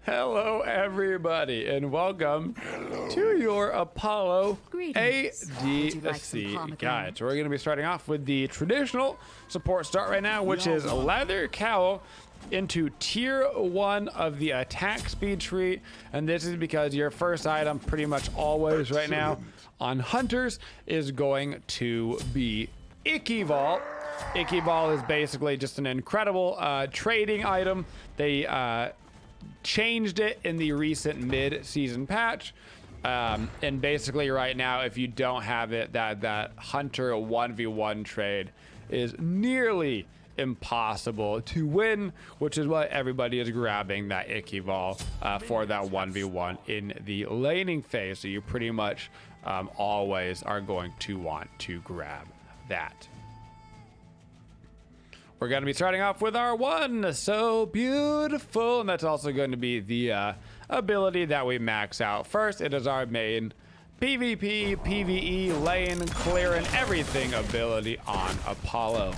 Hello everybody and welcome to your Apollo ADC guide. So we're going to be starting off with the traditional support start right now, which is a leather cowl into tier 1 of the attack speed tree, and this is because your first item pretty much always right now on hunters is going to be Icky-Ball. Icky-Ball is basically just an incredible trading item. They changed it in the recent mid-season patch, and basically right now if you don't have it, that hunter 1v1 trade is nearly impossible to win, which is why everybody is grabbing that Icky-Ball for that 1v1 in the laning phase. So you pretty much always are going to want to grab that. We're going to be starting off with our one so beautiful, and that's also going to be the ability that we max out first. It is our main PvP, PvE, lane, clear, and everything ability on Apollo.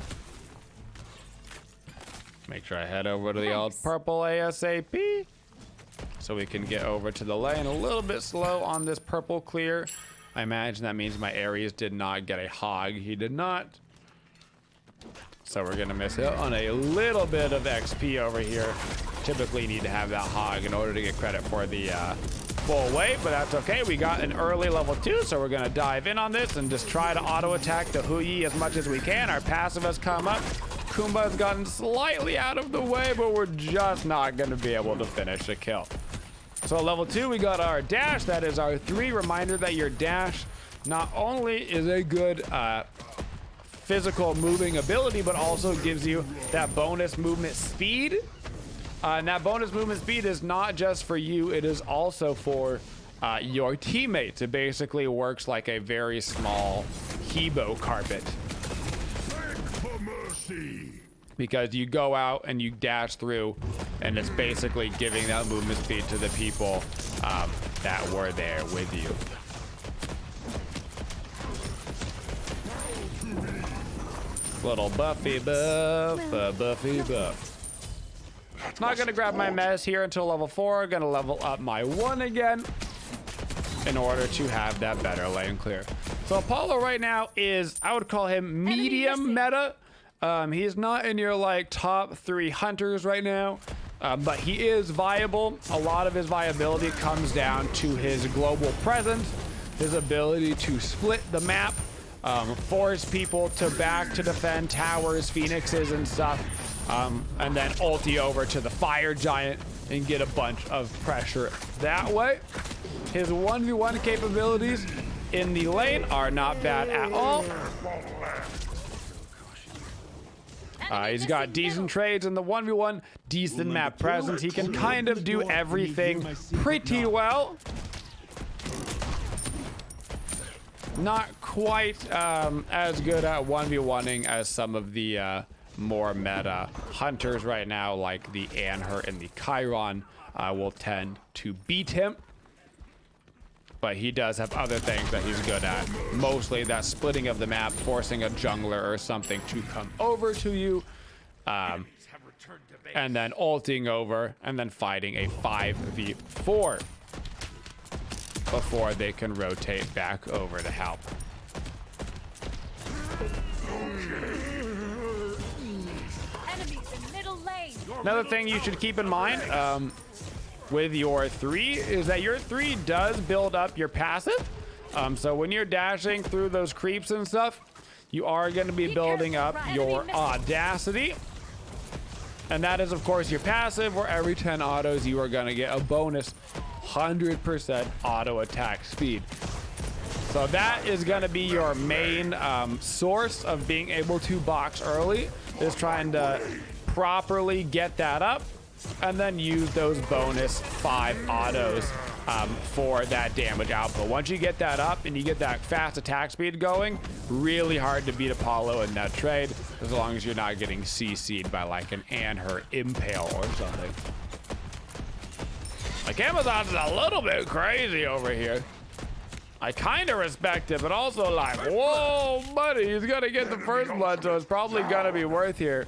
Make sure I head over to the old purple ASAP so we can get over to the lane. A little bit slow on this purple clear. I imagine that means my Ares did not get a hog. He did not. So we're gonna miss out on a little bit of XP over here. Typically you need to have that hog in order to get credit for the full wave, but that's okay. We got an early level 2, so we're gonna dive in on this and just try to auto attack the Huyi as much as we can. Our passive has come up. Kumba has gotten slightly out of the way, but we're just not gonna be able to finish the kill. So at level 2, we got our dash. That is our 3. Reminder that your dash not only is a good physical moving ability, but also gives you that bonus movement speed. And that bonus movement speed is not just for you, it is also for your teammates. It basically works like a very small Hebo carpet. Because you go out and you dash through, and it's basically giving that movement speed to the people that were there with you. Little Buffy buff, Buffy buff. Not gonna grab my mez here until level 4. Gonna level up my 1 again in order to have that better lane clear. So Apollo right now is, I would call him medium meta. He's not in your like top 3 hunters right now, but he is viable. A lot of his viability comes down to his global presence, his ability to split the map, force people to back to defend towers, phoenixes, and stuff, and then ulti over to the fire giant and get a bunch of pressure that way. His 1v1 capabilities in the lane are not bad at all. He's got decent trades in the 1v1, decent map presence. He can kind of do everything pretty well. Not quite as good at 1v1ing as some of the more meta hunters right now, like the Anhur and the Chiron will tend to beat him. But he does have other things that he's good at. Mostly that splitting of the map, forcing a jungler or something to come over to you. And then ulting over and then fighting a 5v4 before they can rotate back over to help. Another thing you should keep in mind with your 3 is that your 3 does build up your passive. So when you're dashing through those creeps and stuff, you are going to be building up your audacity. And that is, of course, your passive, where every 10 autos you are going to get a bonus 100% auto attack speed. So that is going to be your main source of being able to box early, is trying to properly get that up and then use those bonus 5 autos for that damage output. Once you get that up and you get that fast attack speed going, really hard to beat Apollo in that trade, as long as you're not getting CC'd by like an Anhur Impale or something. Like Amazon's a little bit crazy over here. I kind of respect it, but also like, whoa, buddy, he's gonna get the first blood, so it's probably gonna be worth here.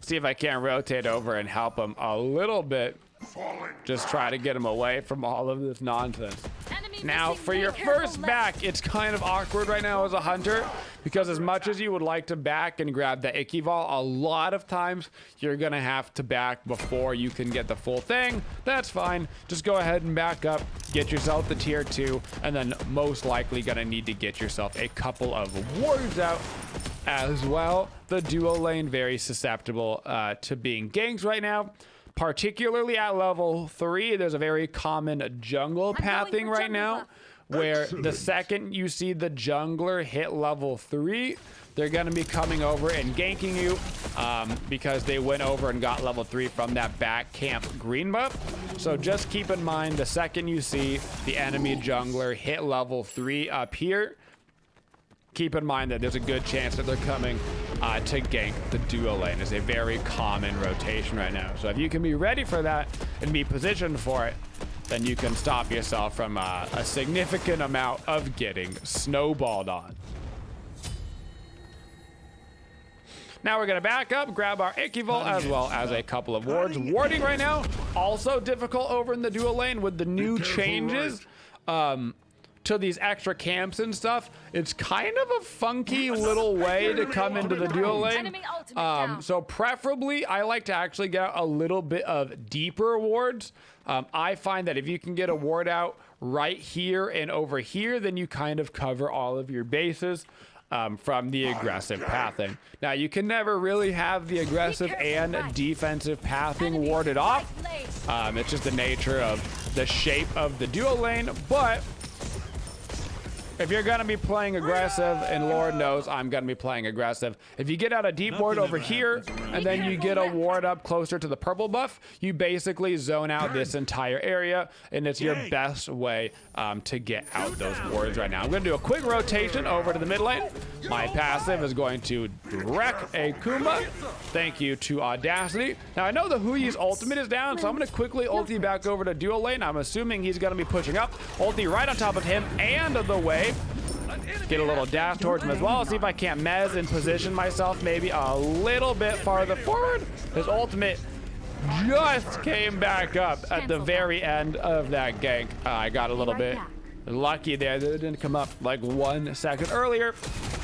See if I can't rotate over and help him a little bit. Just try to get him away from all of this nonsense. Now, for your first back, it's kind of awkward right now as a hunter, because as much as you would like to back and grab the Ichivol, a lot of times you're gonna have to back before you can get the full thing. That's fine. Just go ahead and back up, get yourself the tier 2, and then most likely gonna need to get yourself a couple of wards out as well. The duo lane, very susceptible to being ganked right now. Particularly at level 3, there's a very common jungle pathing right now, where the second you see the jungler hit level 3, they're going to be coming over and ganking you because they went over and got level 3 from that back camp green buff. So just keep in mind, the second you see the enemy jungler hit level 3 up here, keep in mind that there's a good chance that they're coming to gank the duo lane. It's a very common rotation right now. So if you can be ready for that and be positioned for it, then you can stop yourself from a significant amount of getting snowballed on. Now we're gonna back up, grab our Ichivol as well as a couple of wards. Warding right now, also difficult over in the duo lane with the new changes. To these extra camps and stuff, it's kind of a funky little way to come into the duo lane. So preferably, I like to actually get a little bit of deeper wards. I find that if you can get a ward out right here and over here, then you kind of cover all of your bases from the aggressive pathing. Now, you can never really have the aggressive and defensive pathing warded off. It's just the nature of the shape of the duo lane, but if you're gonna be playing aggressive, and Lord knows I'm gonna be playing aggressive, if you get out a deep ward over here and then you get a ward up closer to the purple buff, you basically zone out this entire area, and it's your best way to get out those wards right now. I'm gonna do a quick rotation over to the mid lane. My passive is going to wreck a Kumba. Thank you to Audacity. Now I know the Huyi's ultimate is down, so I'm gonna quickly ulti back over to duo lane. I'm assuming he's gonna be pushing up. Ulti right on top of him and the wave. Get a little dash towards him as well. See if I can't mez and position myself maybe a little bit farther forward. His ultimate just came back up at the very end of that gank. I got a little bit lucky there that it didn't come up like 1 second earlier.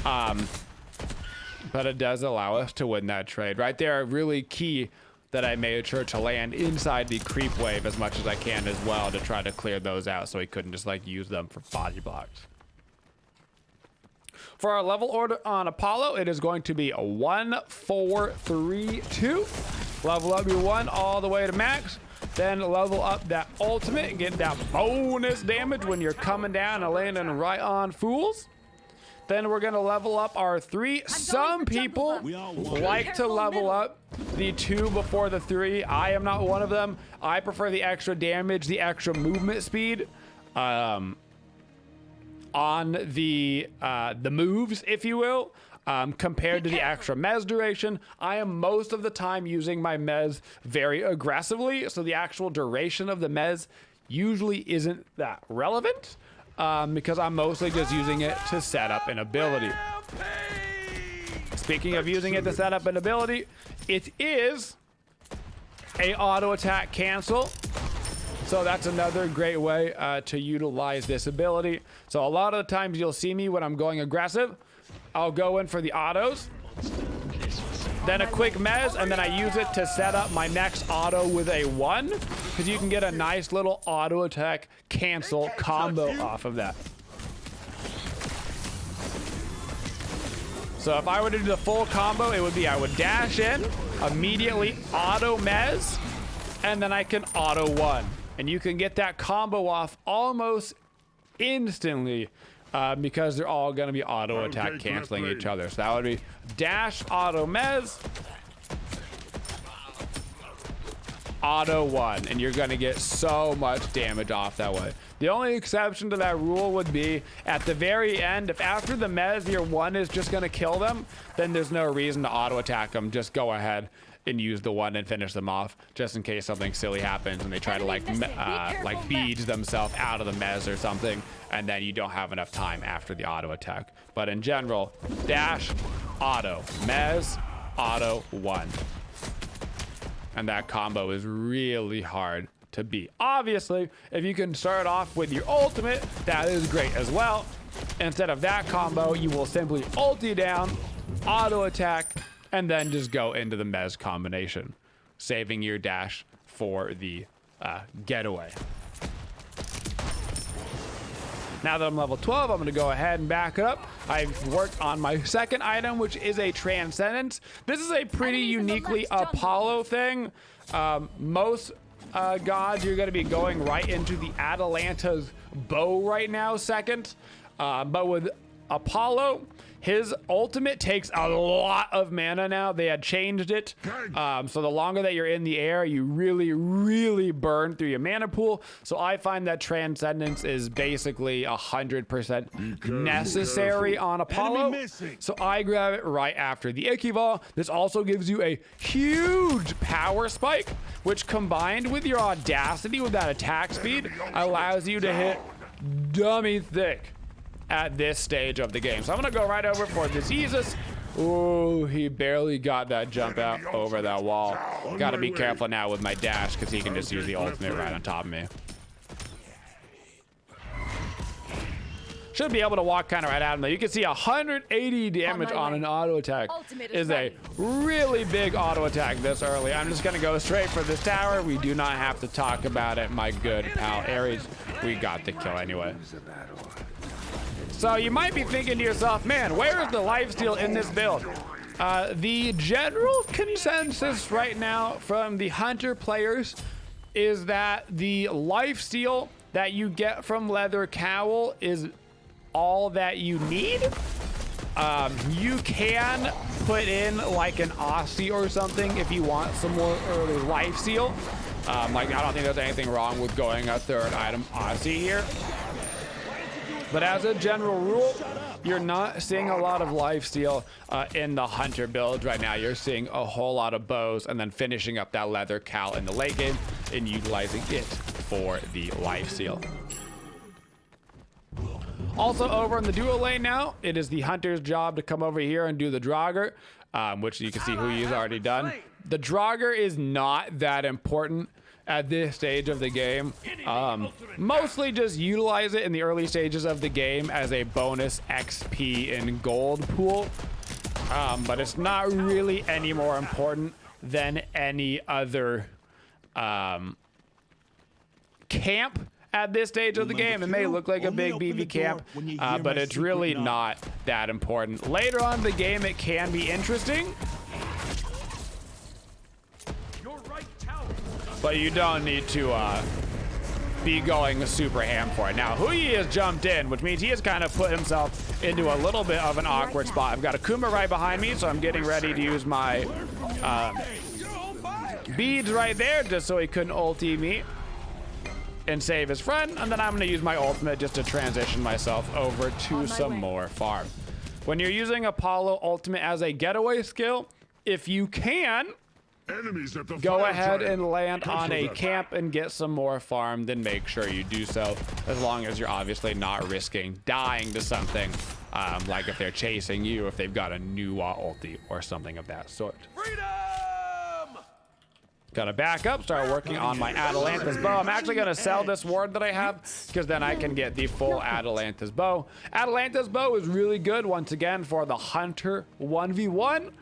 But it does allow us to win that trade. Right there, really key that I made sure to land inside the creep wave as much as I can as well to try to clear those out so he couldn't just like use them for body blocks. For our level order on Apollo, it is going to be a 1, 4, 3, 2. Level up your 1 all the way to max. Then level up that ultimate and get that bonus damage when you're coming down and landing right on fools. Then we're gonna level up our 3. Some people like to level up the 2 before the 3. I am not one of them. I prefer the extra damage, the extra movement speed. On the moves, if you will, compared to the extra mez duration. I am most of the time using my mez very aggressively, so the actual duration of the mez usually isn't that relevant because I'm mostly just using it to set up an ability. Speaking of using it to set up an ability, it is a auto attack cancel. So that's another great way to utilize this ability. So a lot of the times you'll see me when I'm going aggressive, I'll go in for the autos, then a quick mez, and then I use it to set up my next auto with a 1, because you can get a nice little auto attack cancel combo off of that. So if I were to do the full combo, it would be I would dash in, immediately auto mez, and then I can auto 1. And you can get that combo off almost instantly because they're all going to be auto attack canceling each other. So that would be dash auto mez, auto 1, and you're going to get so much damage off that way. The only exception to that rule would be at the very end, if after the mez your 1 is just going to kill them, then there's no reason to auto attack them. Just go ahead and use the one and finish them off, just in case something silly happens and they try to like bead themselves out of the mez or something, and then you don't have enough time after the auto attack. But in general, dash, auto, mez, auto, one. And that combo is really hard to beat. Obviously, if you can start off with your ultimate, that is great as well. Instead of that combo, you will simply ulti down, auto attack, and then just go into the mez combination, saving your dash for the getaway. Now that I'm level 12, I'm going to go ahead and back up. I've worked on my second item, which is a Transcendence. This is a pretty uniquely Apollo thing. Most gods, you're going to be going right into the Atalanta's bow right now second. But with Apollo, his ultimate takes a lot of mana now. They had changed it. So the longer that you're in the air, you really burn through your mana pool. So I find that Transcendence is basically 100% necessary on Apollo. So I grab it right after the Ichivol. This also gives you a huge power spike, which combined with your audacity with that attack speed allows you to hit dummy thick at this stage of the game. So I'm gonna go right over for Diseases. Ooh, he barely got that jump out over that wall. Gotta be careful now with my dash because he can just use the ultimate right on top of me. Should be able to walk kind of right at him though. You can see 180 damage on an auto attack is a really big auto attack this early. I'm just gonna go straight for this tower. We do not have to talk about it, my good pal Ares. We got the kill anyway. So you might be thinking to yourself, man, where is the lifesteal in this build? The general consensus right now from the Hunter players is that the lifesteal that you get from Leather Cowl is all that you need. You can put in like an Aussie or something if you want some more early lifesteal. Like I don't think there's anything wrong with going a third item Aussie here. But as a general rule, you're not seeing a lot of lifesteal in the Hunter build right now. You're seeing a whole lot of bows and then finishing up that Leather Cowl in the late game and utilizing it for the lifesteal. Also over in the duo lane now, it is the Hunter's job to come over here and do the Draugr, which you can see who he's already done. The Draugr is not that important at this stage of the game. Mostly just utilize it in the early stages of the game as a bonus XP and gold pool. But it's not really any more important than any other camp at this stage of the game. It may look like a big BV camp, but it's really not that important. Later on in the game, it can be interesting. But you don't need to be going super ham for it. Now, Huyi has jumped in, which means he has kind of put himself into a little bit of an awkward spot. I've got a Kuma right behind me, so I'm getting ready to use my beads right there, just so he couldn't ulti me and save his friend. And then I'm going to use my ultimate just to transition myself over to some more farm. When you're using Apollo ultimate as a getaway skill, if you can, go ahead and land on a camp and get some more farm, then make sure you do so, as long as you're obviously not risking dying to something, like if they're chasing you, if they've got a new ulti or something of that sort. Freedom! Gotta back up, start working on my Atalanta's bow. I'm actually gonna sell this ward that I have, because then I can get the full Atalanta's bow. Atalanta's bow is really good, once again, for the Hunter 1v1.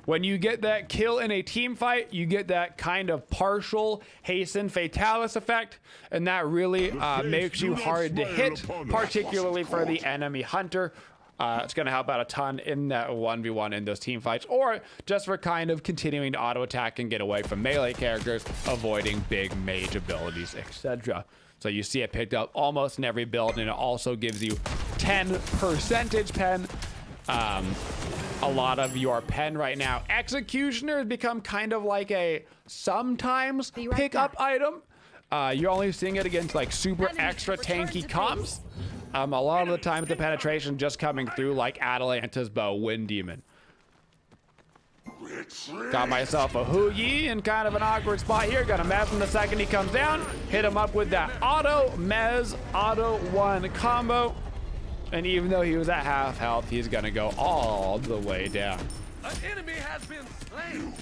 When you get that kill in a team fight, you get that kind of partial hasten fatalis effect, and that really makes you hard to hit, particularly for the enemy Hunter. It's going to help out a ton in that 1v1 in those team fights, or just for kind of continuing to auto attack and get away from melee characters, avoiding big mage abilities, etc. So you see it picked up almost in every build, and it also gives you 10 percentage pen. A lot of your pen right now. Executioner has become kind of like a sometimes pickup item. You're only seeing it against like super extra tanky comps. A lot of the time the penetration just coming through like Atalanta's bow, Wind Demon. Got myself a Woojer in kind of an awkward spot here. Gonna mez him the second he comes down. Hit him up with that auto mez, auto one combo. And even though he was at half health, he's gonna go all the way down. An enemy has been slain.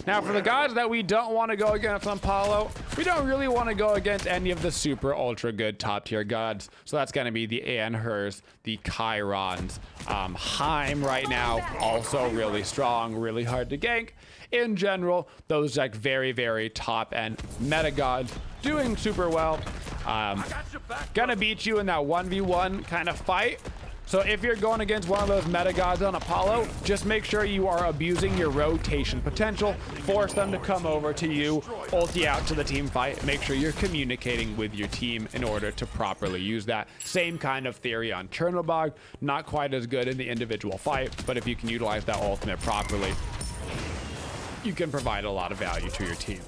Now, for the guys that we don't want to go against on Paulo, we don't really want to go against any of the super ultra good top tier gods. So that's going to be the Anhurs, the Chirons. Heim right now, also really strong, really hard to gank. In general, those like very, very top end meta gods doing super well. Gonna beat you in that 1v1 kind of fight. So if you're going against one of those meta gods on Apollo, just make sure you are abusing your rotation potential. Force them to come over to you, ulti out to the team fight. Make sure you're communicating with your team in order to properly use that. Same kind of theory on Chernobog. Not quite as good in the individual fight, but if you can utilize that ultimate properly, you can provide a lot of value to your team.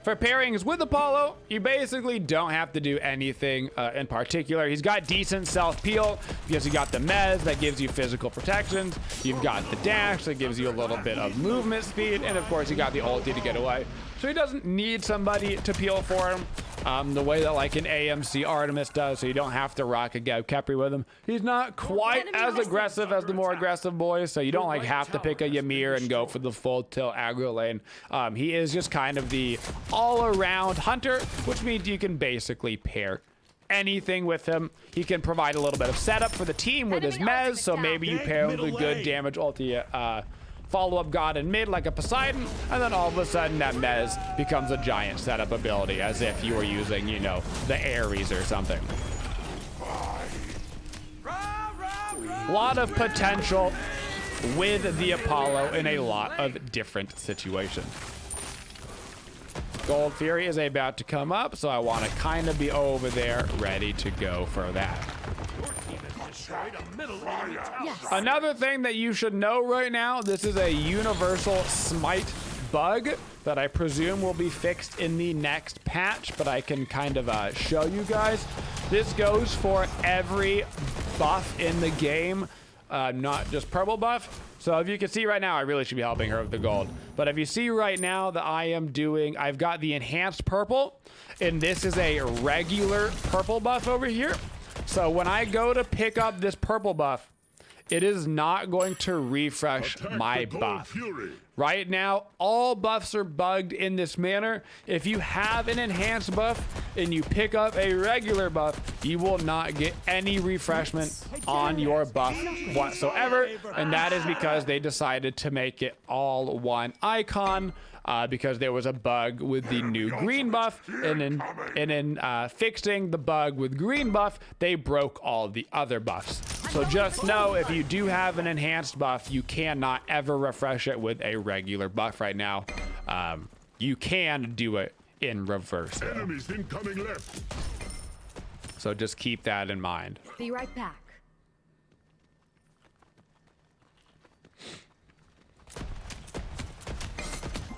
For pairings with Apollo, you basically don't have to do anything in particular. He's got decent self-peel because you got the mez that gives you physical protections. You've got the dash that gives you a little bit of movement speed. And of course, you got the ulti to get away. So he doesn't need somebody to peel for him the way that like an AMC Artemis does. So you don't have to rock a Gab Kepri with him. He's not quite as aggressive as the more aggressive boys. So you don't like have to pick a Ymir and go for the full tilt aggro lane. He is just kind of the all-around hunter, which means you can basically pair anything with him. He can provide a little bit of setup for the team with his mez. So maybe you pair with a good damage ulti follow-up god in mid like a Poseidon, and then all of a sudden that mez becomes a giant setup ability as if you were using, you know, the Ares or something. A lot of potential with the Apollo in a lot of different situations. Gold Fury is about to come up, so I want to kind of be over there ready to go for that. Yes. Another thing that you should know right now, this is a universal smite bug that I presume will be fixed in the next patch, but I can kind of show you guys. This goes for every buff in the game, not just purple buff. So if you can see right now, I really should be helping her with the gold. But if you see right now that I've got the enhanced purple, and this is a regular purple buff over here. So when I go to pick up this purple buff, it is not going to refresh my buff. Right now, all buffs are bugged in this manner. If you have an enhanced buff and you pick up a regular buff, you will not get any refreshment on your buff whatsoever. And that is because they decided to make it all one icon. Because there was a bug with the new green buff, and in fixing the bug with green buff, they broke all the other buffs. So just know if you do have an enhanced buff, you cannot ever refresh it with a regular buff right now. You can do it in reverse. Enemies incoming left. So just keep that in mind. Be right back.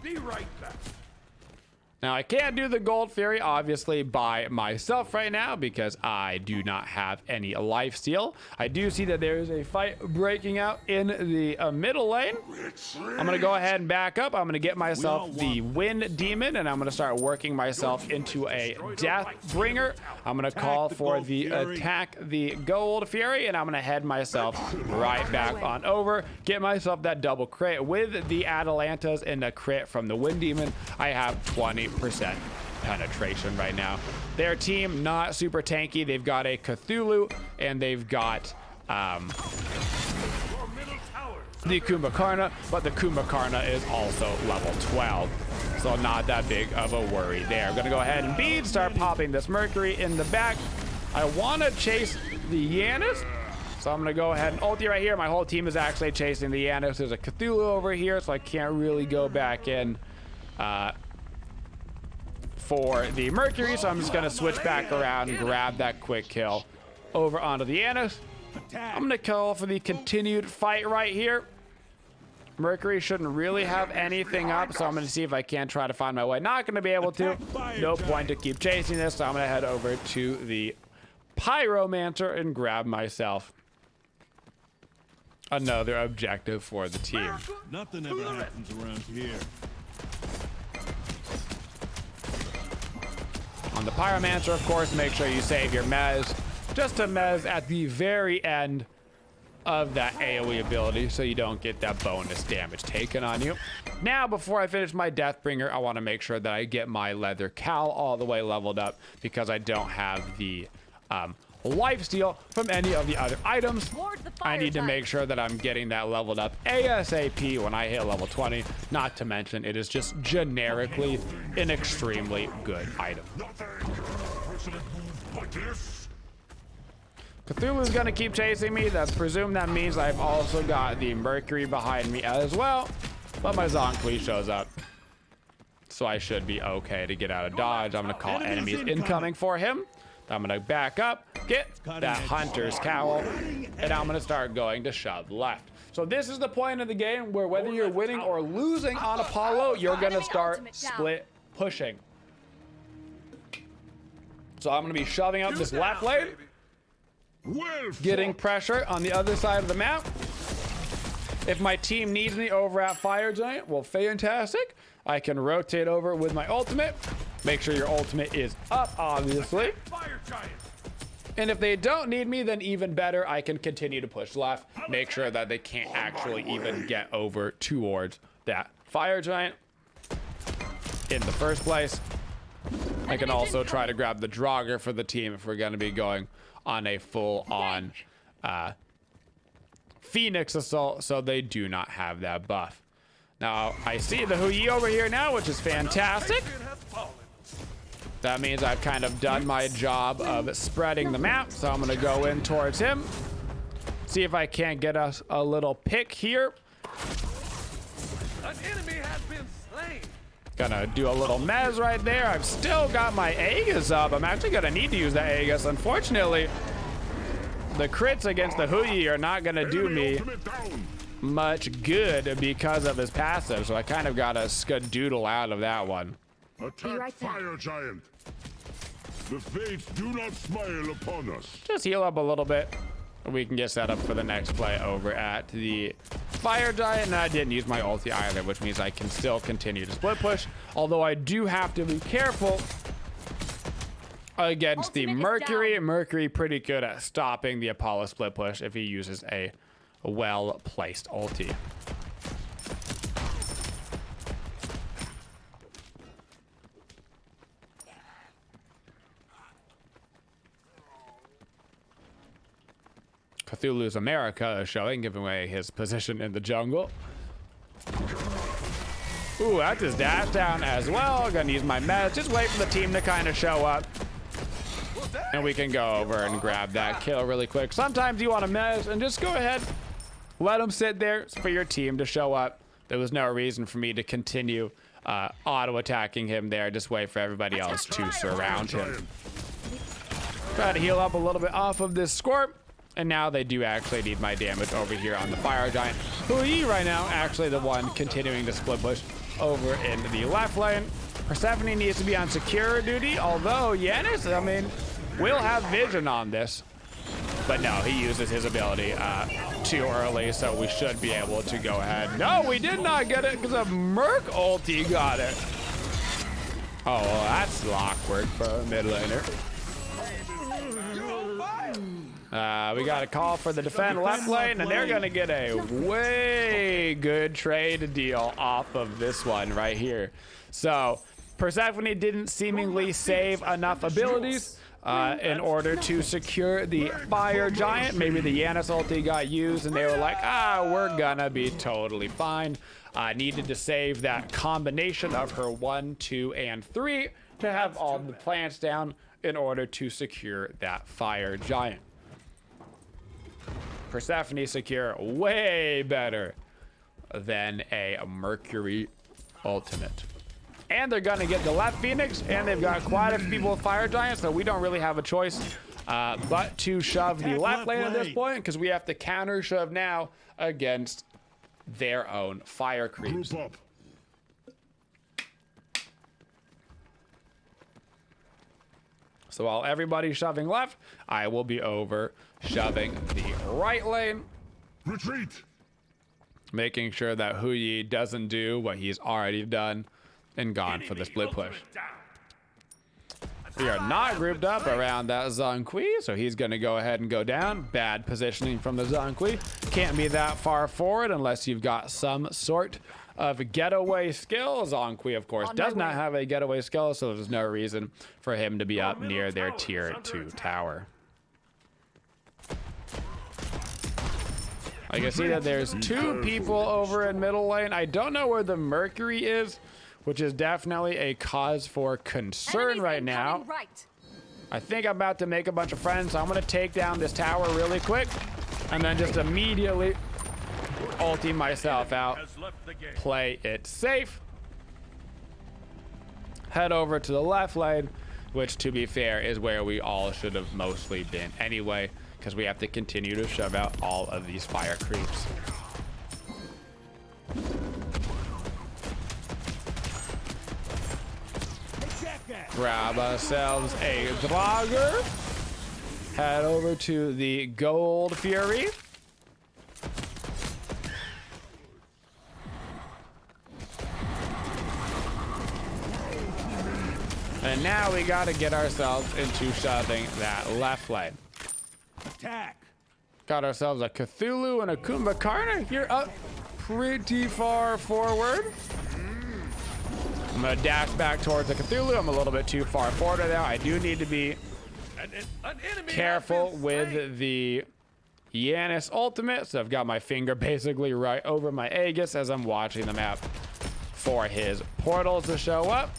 Be right back. Now, I can't do the Gold Fury, obviously, by myself right now because I do not have any life steal. I do see that there is a fight breaking out in the middle lane. I'm going to go ahead and back up. I'm going to get myself the Wind Demon, and I'm going to start working myself into a Death Bringer. I'm going to call for the attack the Gold Fury, and I'm going to head myself right back on over. Get myself that double crit with the Atalantas and a crit from the Wind Demon. I have 20% penetration right now. Their team not super tanky. They've got a Cthulhu and they've got the Kumbhakarna, but the Kumbhakarna is also level 12, so not that big of a worry there. I'm gonna go ahead and bead, start popping this Mercury in the back. I want to chase the Yanis, so I'm gonna go ahead and ulti right here. My whole team is actually chasing the Yanis. There's a Cthulhu over here, so I can't really go back in for the Mercury, so I'm just gonna switch back around and grab that quick kill over onto the Yanis. I'm gonna call for the continued fight right here. Mercury shouldn't really have anything up, so I'm gonna see if I can try to find my way. Not gonna be able to. No point to keep chasing this, so I'm gonna head over to the Pyromancer and grab myself another objective for the team. Nothing ever happens around here. On the Pyromancer, of course, make sure you save your mez. Just a mez at the very end of that AoE ability so you don't get that bonus damage taken on you. Now, before I finish my Deathbringer, I want to make sure that I get my leather cowl all the way leveled up because I don't have the lifesteal from any of the other items. I need to make sure that I'm getting that leveled up ASAP when I hit level 20. Not to mention, it is just generically an extremely good item. Cthulhu's gonna keep chasing me. That's presumed. That means I've also got the Mercury behind me as well. But my Zonkli shows up. So I should be okay to get out of dodge. I'm gonna call enemies incoming for him. I'm gonna back up, get that Hunter's Cowl, and I'm gonna start going to shove left. So this is the point of the game where whether you're winning or losing on Apollo, you're gonna start split pushing. So I'm gonna be shoving up this left lane, getting pressure on the other side of the map. If my team needs me over at Fire Giant, well, fantastic. I can rotate over with my ultimate. Make sure your ultimate is up, obviously. And if they don't need me, then even better, I can continue to push left. Make sure that they can't actually even get over towards that Fire Giant in the first place. I can also try to grab the Draugr for the team if we're going to be going on a full-on Phoenix Assault, so they do not have that buff. Now, I see the Woojer over here now, which is fantastic. That means I've kind of done my job of spreading the map, so I'm going to go in towards him. See if I can't get us a little pick here. An enemy has been slain. Gonna do a little mez right there. I've still got my Aegis up. I'm actually gonna need to use that Aegis. Unfortunately, the crits against the Woojer are not gonna do me much good because of his passive, so I kind of gotta skadoodle out of that one. Attack Fire Giant. The fates do not smile upon us. Just heal up a little bit. We can get set up for the next play over at the Fire Giant. And I didn't use my ulti either, which means I can still continue to split push. Although I do have to be careful against the Mercury. Mercury pretty good at stopping the Apollo split push if he uses a well-placed ulti. Cthulhu's America is showing, giving away his position in the jungle. Ooh, that's his dash down as well. Gonna use my meds. Just wait for the team to kind of show up. And we can go over and grab that kill really quick. Sometimes you want to mez and just go ahead. Let them sit there for your team to show up. There was no reason for me to continue auto-attacking him there. Just wait for everybody else to surround him. Try to heal up a little bit off of this Scorp. And now they do actually need my damage over here on the Fire Giant. Woojer right now, actually the one continuing to split push over in the left lane. Persephone needs to be on secure duty, although Yanis, I mean, will have vision on this. But no, he uses his ability too early, so we should be able to go ahead. No, we did not get it because a Merc ulti got it. Oh, well, that's awkward for a mid laner. We got a call for the defend left lane, and they're going to get a way good trade deal off of this one right here. So Persephone didn't seemingly save enough abilities in order to secure the Fire Giant. Maybe the Yanis ulti got used, and they were like, we're going to be totally fine. Needed to save that combination of her 1, 2, and 3 to have all the plants down in order to secure that Fire Giant. Persephone secure way better than a Mercury ultimate. And they're gonna get the left Phoenix, and they've got quite a few people with Fire Giants, so we don't really have a choice but to shove the left lane at this point, because we have to counter shove now against their own fire creeps. So while everybody's shoving left, I will be over shoving the right lane. Retreat! Making sure that Woojer doesn't do what he's already done and gone for the split push. We are not grouped up around that Zhong Kui, so he's going to go ahead and go down. Bad positioning from the Zhong Kui. Can't be that far forward unless you've got some sort of getaway skill. Zhong Kui, of course, does not have a getaway skill, so there's no reason for him to be up near their tier 2 tower. I can see that there's 2 people over in middle lane. I don't know where the Mercury is, which is definitely a cause for concern right now. I think I'm about to make a bunch of friends, so I'm going to take down this tower really quick and then just immediately ulti myself out. Play it safe. Head over to the left lane, which, to be fair, is where we all should have mostly been anyway, because we have to continue to shove out all of these fire creeps. Grab ourselves a Draugr. Head over to the Gold Fury. And now we gotta get ourselves into shoving that left lane. Attack. Got ourselves a Cthulhu and a Kumbhakarna here up pretty far forward. I'm gonna dash back towards the Cthulhu. I'm a little bit too far forward now. I do need to be careful with the Yanis ultimate. So I've got my finger basically right over my Aegis as I'm watching the map for his portals to show up.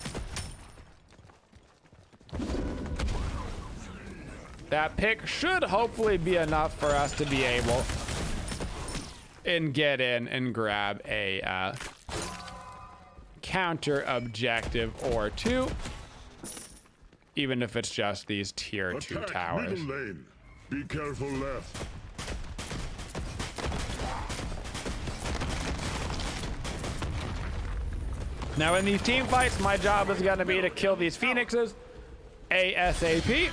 That pick should hopefully be enough for us to be able and get in and grab a counter objective or 2, even if it's just these tier 2 Attack towers. middle lane. Be careful left. Now in these team fights, my job is gonna be to kill these phoenixes ASAP.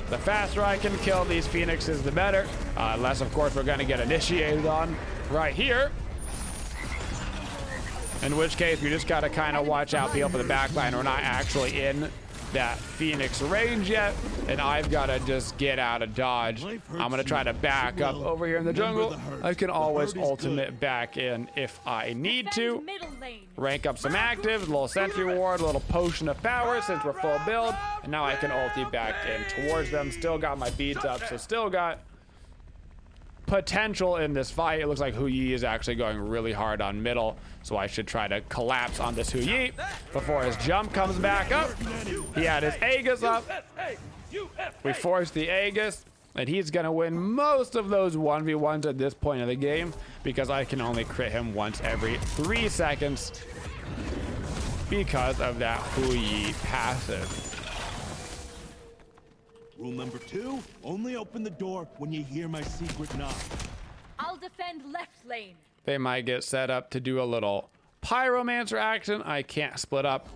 The faster I can kill these phoenixes, the better. Unless, of course, we're gonna get initiated on right here. In which case, we just gotta kind of watch out people for the backline. We're not actually in that Phoenix range yet, and I've gotta just get out of dodge. I'm gonna try to back up over here in the jungle. I can always ultimate back in if I need to. Rank up some actives, a little sentry ward, a little potion of power since we're full build, and now I can ulti back in towards them. Still got my beads up, so still got potential in this fight. It looks like Woojer is actually going really hard on middle, so I should try to collapse on this Woojer before his jump comes back up. He had his Aegis up. We forced the Aegis, and he's gonna win most of those 1v1s at this point of the game because I can only crit him once every 3 seconds because of that Woojer passive. Rule number 2, only open the door when you hear my secret knock. I'll defend left lane. They might get set up to do a little pyromancer action. I can't split up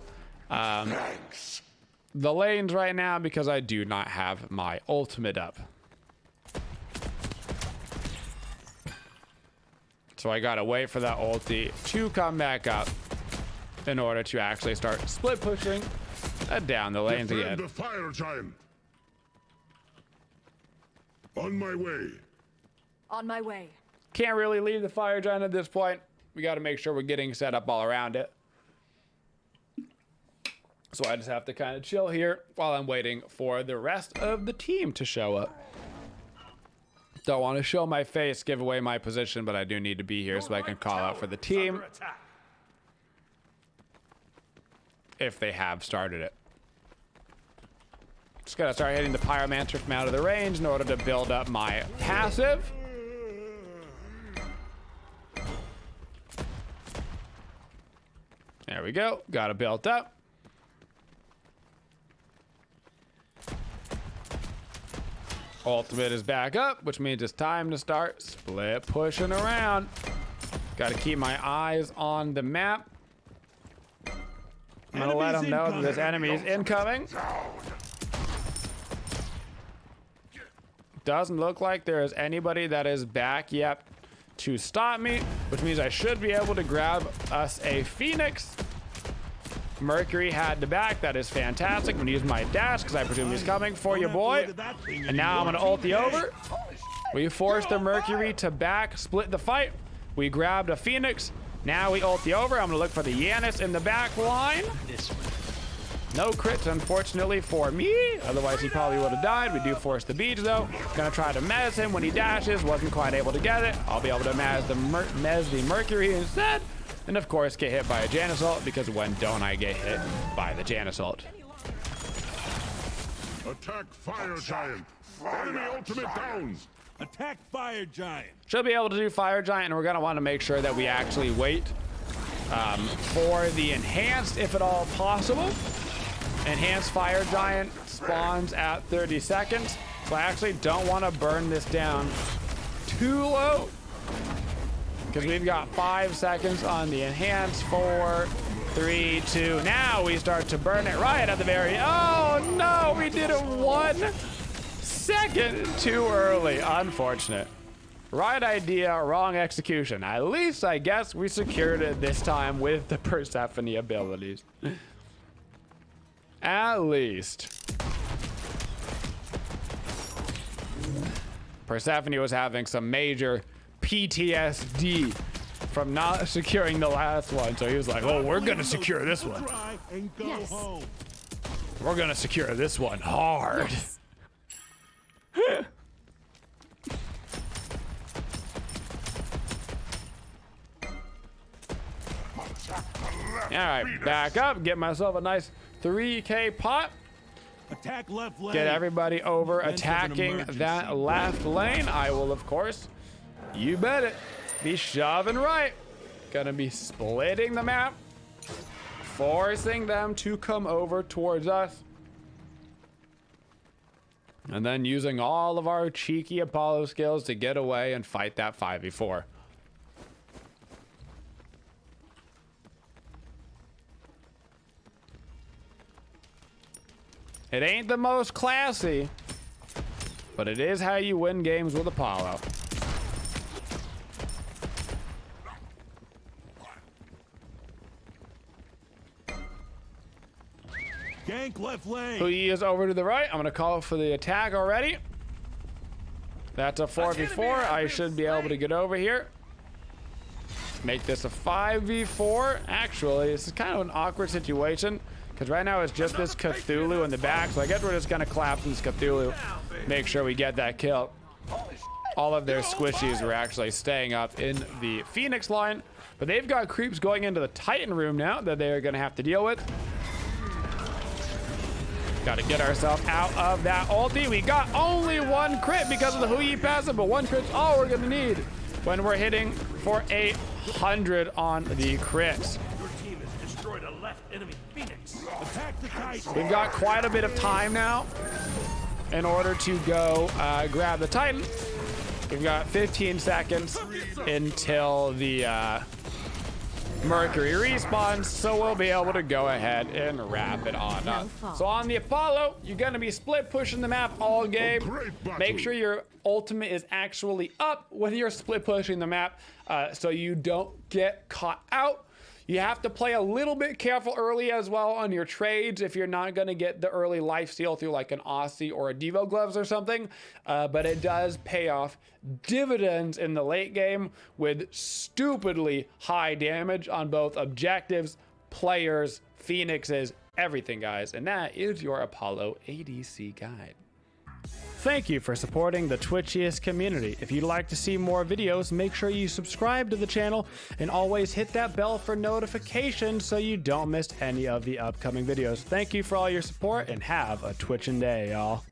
the lanes right now because I do not have my ultimate up. So I gotta wait for that ulti to come back up in order to actually start split pushing down the lanes Defend again. the fire giant. On my way. On my way. Can't really leave the fire giant at this point. We got to make sure we're getting set up all around it. So I just have to kind of chill here while I'm waiting for the rest of the team to show up. Don't want to show my face, give away my position, but I do need to be here so I can call out for the team if they have started it. Just gotta start hitting the pyromancer from out of the range in order to build up my passive. There we go. Got it built up. Ultimate is back up, which means it's time to start split pushing around. Got to keep my eyes on the map. I'm gonna let them know that this enemy is incoming. Doesn't look like there is anybody that is back yet to stop me, which means I should be able to grab us a Phoenix. Mercury had the back. That is fantastic. I'm gonna use my dash because I presume he's coming for you, boy. And now I'm gonna ult the over. We forced the Mercury to back, split the fight. We grabbed a Phoenix. Now we ult the over. I'm gonna look for the Yanis in the back line. No crits, unfortunately, for me. Otherwise, he probably would have died. We do force the beach, though. Gonna try to mez him when he dashes. Wasn't quite able to get it. I'll be able to mez the Mercury instead. And, of course, get hit by a Janus ult, because when don't I get hit by the Janus ult? Attack Fire Giant. Enemy ultimate down. Attack Fire Giant. Should be able to do Fire Giant, and we're gonna want to make sure that we actually wait for the enhanced, if at all possible. Enhanced Fire Giant spawns at 30 seconds, so I actually don't want to burn this down too low, because we've got 5 seconds on the enhanced. 4, 3, 2. Now we start to burn it right at the very. Oh no, we did it 1 second too early. Unfortunate. Right idea, wrong execution. At least I guess we secured it this time with the Persephone abilities. At least. Persephone was having some major PTSD from not securing the last one, so he was like, oh, we're gonna secure this one. Yes. We're gonna secure this one hard. All right, back up, get myself a nice 3K pot. Attack left lane. Get everybody over Event of an attacking emergency. that left lane. I will, of course, you bet it, be shoving right. Gonna be splitting the map, forcing them to come over towards us. And then using all of our cheeky Apollo skills to get away and fight that 5v4. It ain't the most classy, but it is how you win games with Apollo. Gank left lane. He is over to the right. I'm gonna call for the attack already. That's a 4v4. I should be able to get over here. Make this a 5v4. Actually, this is kind of an awkward situation, because right now it's just this Cthulhu in the back, so I guess we're just gonna collapse this Cthulhu, make sure we get that kill. All of their squishies were actually staying up in the Phoenix line, but they've got creeps going into the Titan room now that they are gonna have to deal with. Got to get ourselves out of that ulti. We got only 1 crit because of the Hui passive, but 1 crit's all we're gonna need when we're hitting for 800 on the crits. Your team has destroyed a left enemy Phoenix. Attack the Titan. We've got quite a bit of time now in order to go grab the Titan. We've got 15 seconds until the Mercury respawns, so we'll be able to go ahead and wrap it on up. So on the Apollo, you're gonna be split pushing the map all game. Make sure your ultimate is actually up when you're split pushing the map, so you don't get caught out. You have to play a little bit careful early as well on your trades if you're not gonna get the early lifesteal through like an Aussie or a Devo gloves or something, but it does pay off dividends in the late game with stupidly high damage on both objectives, players, Phoenixes, everything, guys. And that is your Apollo ADC guide. Thank you for supporting the Twitchiest community. If you'd like to see more videos, make sure you subscribe to the channel and always hit that bell for notifications so you don't miss any of the upcoming videos. Thank you for all your support and have a Twitchin' day, y'all.